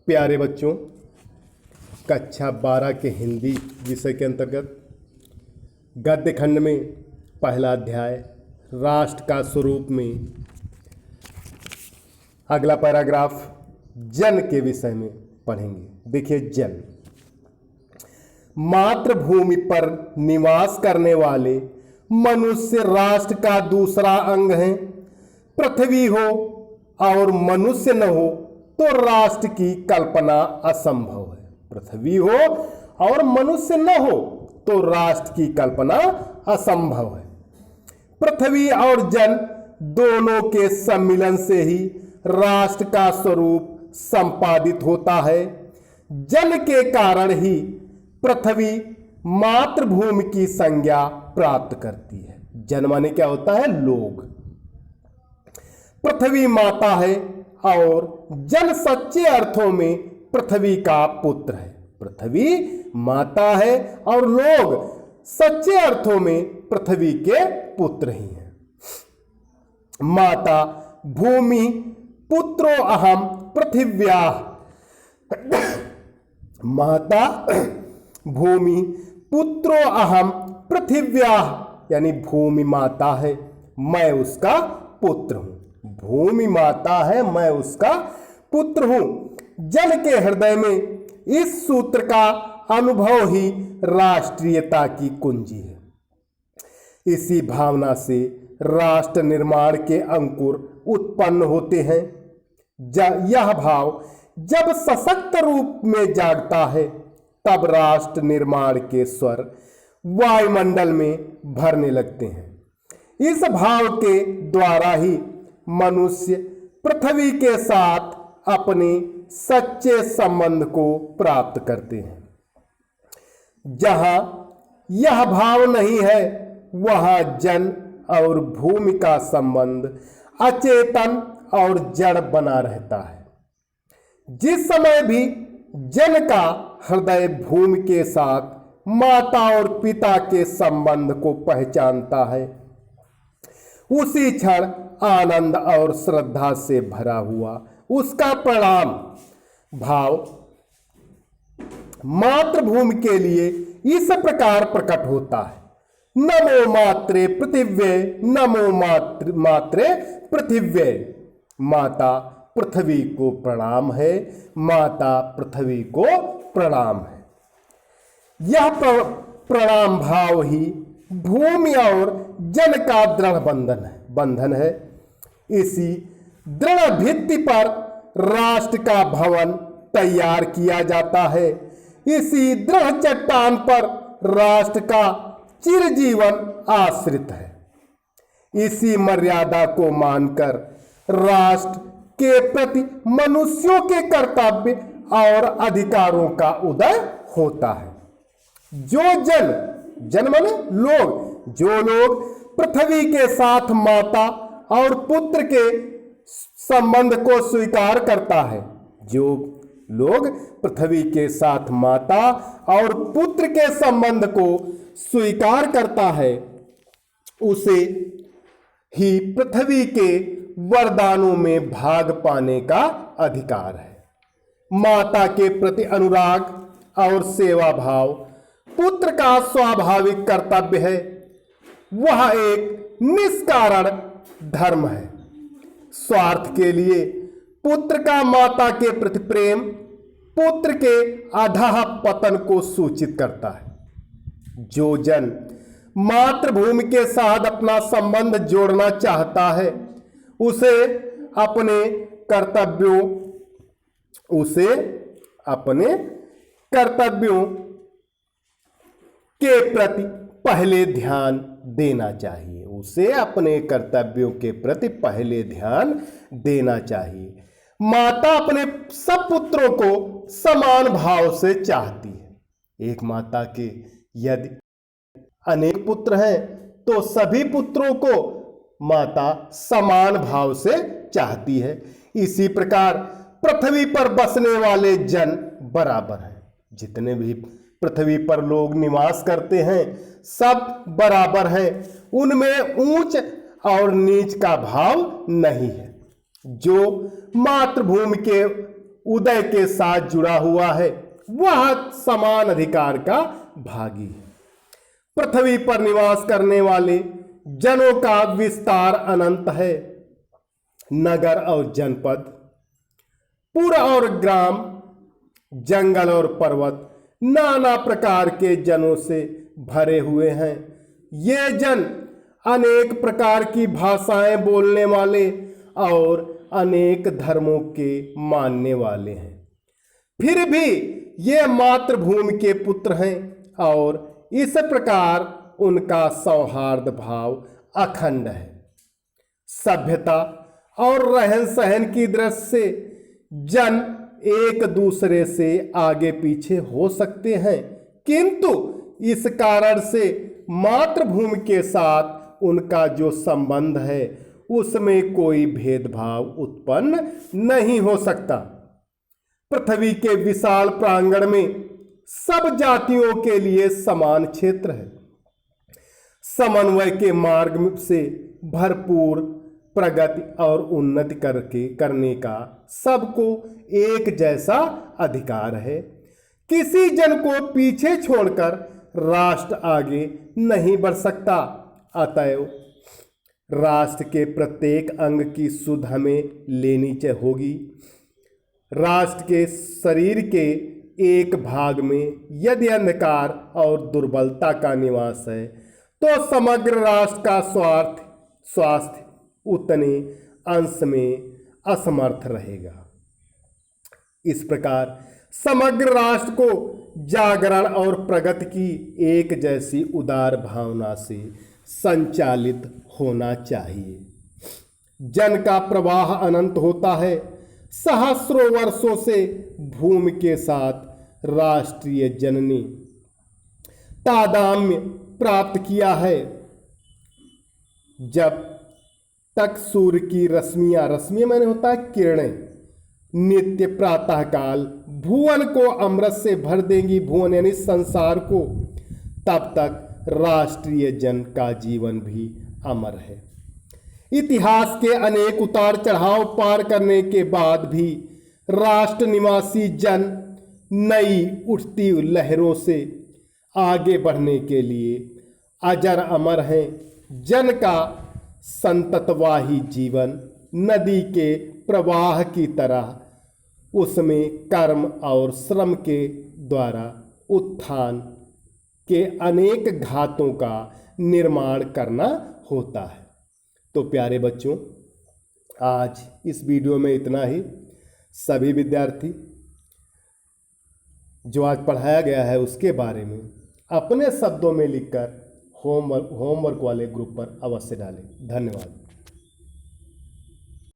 प्यारे बच्चों, कक्षा 12 के हिंदी विषय के अंतर्गत गद्य खंड में पहला अध्याय राष्ट्र का स्वरूप में अगला पैराग्राफ जन के विषय में पढ़ेंगे। देखिए, जन मातृभूमि पर निवास करने वाले मनुष्य राष्ट्र का दूसरा अंग है। पृथ्वी हो और मनुष्य न हो तो राष्ट्र की कल्पना असंभव है। पृथ्वी हो और मनुष्य न हो तो राष्ट्र की कल्पना असंभव है। पृथ्वी और जन दोनों के सम्मिलन से ही राष्ट्र का स्वरूप संपादित होता है। जन के कारण ही पृथ्वी मातृभूमि की संज्ञा प्राप्त करती है। जन माने क्या होता है? लोग। पृथ्वी माता है और जन सच्चे अर्थों में पृथ्वी का पुत्र है। पृथ्वी माता है और लोग सच्चे अर्थों में पृथ्वी के पुत्र ही हैं। माता भूमि पुत्रो अहम पृथिव्याः। माता भूमि पुत्रो अहम पृथिव्याः, यानी भूमि माता है, मैं उसका पुत्र हूं। भूमि माता है, मैं उसका पुत्र हूं। जन के हृदय में इस सूत्र का अनुभव ही राष्ट्रीयता की कुंजी है। इसी भावना से राष्ट्र निर्माण के अंकुर उत्पन्न होते हैं। यह भाव जब सशक्त रूप में जागता है तब राष्ट्र निर्माण के स्वर वायुमंडल में भरने लगते हैं। इस भाव के द्वारा ही मनुष्य पृथ्वी के साथ अपने सच्चे संबंध को प्राप्त करते हैं। जहां यह भाव नहीं है वहां जन और भूमि का संबंध अचेतन और जड़ बना रहता है। जिस समय भी जन का हृदय भूमि के साथ माता और पिता के संबंध को पहचानता है, उसी क्षण आनंद और श्रद्धा से भरा हुआ उसका प्रणाम भाव मातृभूमि के लिए इस प्रकार प्रकट होता है। नमो मात्रे पृथिव्ये, नमो मात्रे पृथिव्ये। माता पृथ्वी को प्रणाम है, माता पृथ्वी को प्रणाम है। यह प्रणाम भाव ही भूमि और जन का दृढ़ बंधन है। इसी दृढ़ भित्ति पर राष्ट्र का भवन तैयार किया जाता है। इसी दृढ़ चट्टान पर राष्ट्र का चिरजीवन आश्रित है। इसी मर्यादा को मानकर राष्ट्र के प्रति मनुष्यों के कर्तव्य और अधिकारों का उदय होता है। जो जन माने लोग, जो लोग पृथ्वी के साथ माता और पुत्र के संबंध को स्वीकार करता है, जो लोग पृथ्वी के साथ माता और पुत्र के संबंध को स्वीकार करता है, उसे ही पृथ्वी के वरदानों में भाग पाने का अधिकार है। माता के प्रति अनुराग और सेवा भाव पुत्र का स्वाभाविक कर्तव्य है। वह एक निष्कारण धर्म है। स्वार्थ के लिए पुत्र का माता के प्रति प्रेम पुत्र के अधः पतन को सूचित करता है। जो जन मातृभूमि के साथ अपना संबंध जोड़ना चाहता है, उसे अपने कर्तव्यों के प्रति पहले ध्यान देना चाहिए। उसे अपने कर्तव्यों के प्रति पहले ध्यान देना चाहिए। माता अपने सब पुत्रों को समान भाव से चाहती है। एक माता के यदि अनेक पुत्र हैं तो सभी पुत्रों को माता समान भाव से चाहती है। इसी प्रकार पृथ्वी पर बसने वाले जन बराबर हैं। जितने भी पृथ्वी पर लोग निवास करते हैं सब बराबर हैं। उनमें ऊंच और नीच का भाव नहीं है। जो मातृभूमि के उदय के साथ जुड़ा हुआ है, वह समान अधिकार का भागी है। पृथ्वी पर निवास करने वाले जनों का विस्तार अनंत है। नगर और जनपद, पुर और ग्राम, जंगल और पर्वत नाना प्रकार के जनों से भरे हुए हैं। ये जन अनेक प्रकार की भाषाएं बोलने वाले और अनेक धर्मों के मानने वाले हैं। फिर भी ये मातृभूमि के पुत्र हैं और इस प्रकार उनका सौहार्द भाव अखंड है। सभ्यता और रहन सहन की दृष्टि से जन एक दूसरे से आगे पीछे हो सकते हैं, किंतु इस कारण से मातृभूमि के साथ उनका जो संबंध है उसमें कोई भेदभाव उत्पन्न नहीं हो सकता। पृथ्वी के विशाल प्रांगण में सब जातियों के लिए समान क्षेत्र है। समन्वय के मार्ग से भरपूर प्रगति और उन्नति करने का सबको एक जैसा अधिकार है। किसी जन को पीछे छोड़कर राष्ट्र आगे नहीं बढ़ सकता। अतएव राष्ट्र के प्रत्येक अंग की सुध हमें लेनी होगी। राष्ट्र के शरीर के एक भाग में यदि अंधकार और दुर्बलता का निवास है तो समग्र राष्ट्र का स्वास्थ्य उतने अंश में असमर्थ रहेगा। इस प्रकार समग्र राष्ट्र को जागरण और प्रगति की एक जैसी उदार भावना से संचालित होना चाहिए। जन का प्रवाह अनंत होता है। सहस्रों वर्षों से भूमि के साथ राष्ट्रीय जननी तादात्म्य प्राप्त किया है। जब तक सूर्य की रश्मियां मैंने होता है किरणें, नित्य प्रातःकाल भुवन को अमृत से भर देंगी, भुवन यानी संसार को, तब तक राष्ट्रीय जन का जीवन भी अमर है। इतिहास के अनेक उतार चढ़ाव पार करने के बाद भी राष्ट्र निवासी जन नई उठती लहरों से आगे बढ़ने के लिए अजर अमर हैं। जन का संततवाही जीवन नदी के प्रवाह की तरह उसमें कर्म और श्रम के द्वारा उत्थान के अनेक घातों का निर्माण करना होता है। तो प्यारे बच्चों, आज इस वीडियो में इतना ही। सभी विद्यार्थी जो आज पढ़ाया गया है उसके बारे में अपने शब्दों में लिखकर होमवर्क वाले ग्रुप पर अवश्य डालें। धन्यवाद।